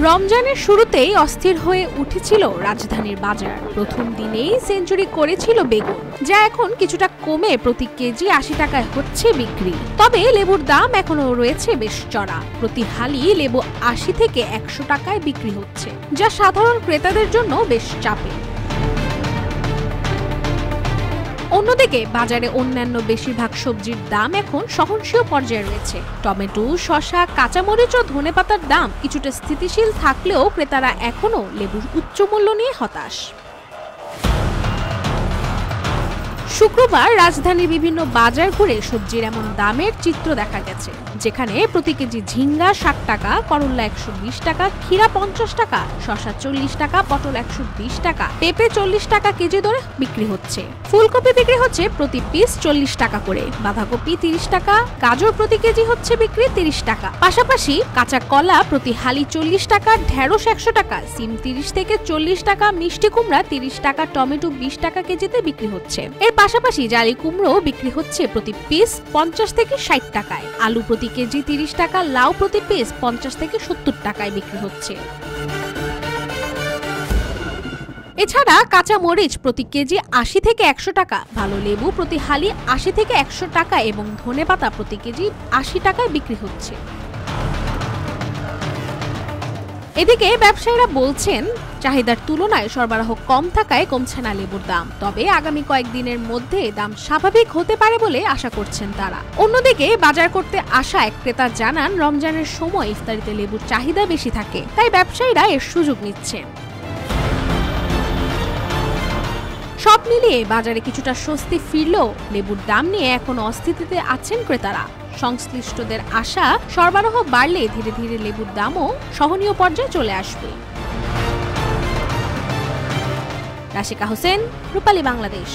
রমজানের শুরুতেই অস্থির হয়ে উঠেছিল রাজধানীর বাজার। প্রথম দিনেই সেঞ্চুরি করেছিল বেগুন, যা এখন কিছুটা কমে প্রতি কেজি ৮০ টাকায় হচ্ছে বিক্রি। তবে লেবুর দাম এখনো রয়েছে বেশ চড়া। প্রতি হালি লেবু ৮০ থেকে ১০০ টাকায় বিক্রি হচ্ছে, যা সাধারণ ক্রেতাদের জন্য বেশ চাপের। অন্যদিকে বাজারে অন্যান্য বেশিরভাগ সবজির দাম এখন সহনশীল পর্যায়ে রয়েছে। টমেটো, শসা, কাঁচামরিচ ও ধনেপাতার দাম কিছুটা স্থিতিশীল থাকলেও ক্রেতারা এখনো লেবুর উচ্চ মূল্য নিয়ে হতাশ। শুক্রবার রাজধানীর বিভিন্ন বাজার ঘুরে সবজির এমন দামের চিত্র দেখা গেছে, যেখানে প্রতি কেজি ঝিঙ্গা ৬০ টাকা, করল্লা ১২০ টাকা, ক্ষীরা ৫০ টাকা, শসা ৪০ টাকা, পটল ১২০ টাকা, পেঁপে ৪০ টাকা কেজি দরে বিক্রি হচ্ছে। ফুলকপি বিক্রি হচ্ছে প্রতি পিস ৪০ টাকা করে, বাঁধাকপি ৩০ টাকা, গাজর প্রতি কেজি হচ্ছে বিক্রি ৩০ টাকা। পাশাপাশি কাঁচা কলা প্রতি হালি ৪০ টাকা, ঢেঁড়স ১০০ টাকা, সিম ৩০ থেকে ৪০ টাকা, মিষ্টি কুমড়া ৩০ টাকা, টমেটো ২০ টাকা কেজিতে বিক্রি হচ্ছে। এর পাশাপাশি জালি কুমড়ো বিক্রি হচ্ছে প্রতি পিস ৫০ থেকে ৬০ টাকায়, আলু প্রতি কেজি ৩০ টাকা, লাউ প্রতি পিস ৫০ থেকে ৭০ টাকায় বিক্রি হচ্ছে। এছাড়া কাঁচা মরিচ প্রতি কেজি ৮০ থেকে ১০০ টাকা, ভালো লেবু প্রতি হালি ৮০ থেকে ১০০ টাকা এবং ধনেপাতা প্রতি কেজি ৮০ টাকায় বিক্রি হচ্ছে। এদিকে ব্যবসায়ীরা বলছেন, চাহিদার তুলনায় সরবরাহ কম থাকায় কমছে না লেবুর দাম। তবে আগামী কয়েকদিনের মধ্যে দাম স্বাভাবিক হতে পারে বলে আশা করছেন তারা। অন্যদিকে বাজার করতে আসা এক ক্রেতা জানান, রমজানের সময় ইফতারিতে লেবুর চাহিদা বেশি থাকে, তাই ব্যবসায়ীরা এর সুযোগ নিচ্ছেন। সব মিলিয়ে বাজারে কিছুটা স্বস্তি ফিরলেও লেবুর দাম নিয়ে এখনো অস্থিতিতে আছেন ক্রেতারা। সংশ্লিষ্টদের আশা, সরবরাহ বাড়লে ধীরে ধীরে লেবুর দামও সহনীয় পর্যায়ে চলে আসবে। রাশিকা হোসেন, রূপালী বাংলাদেশ।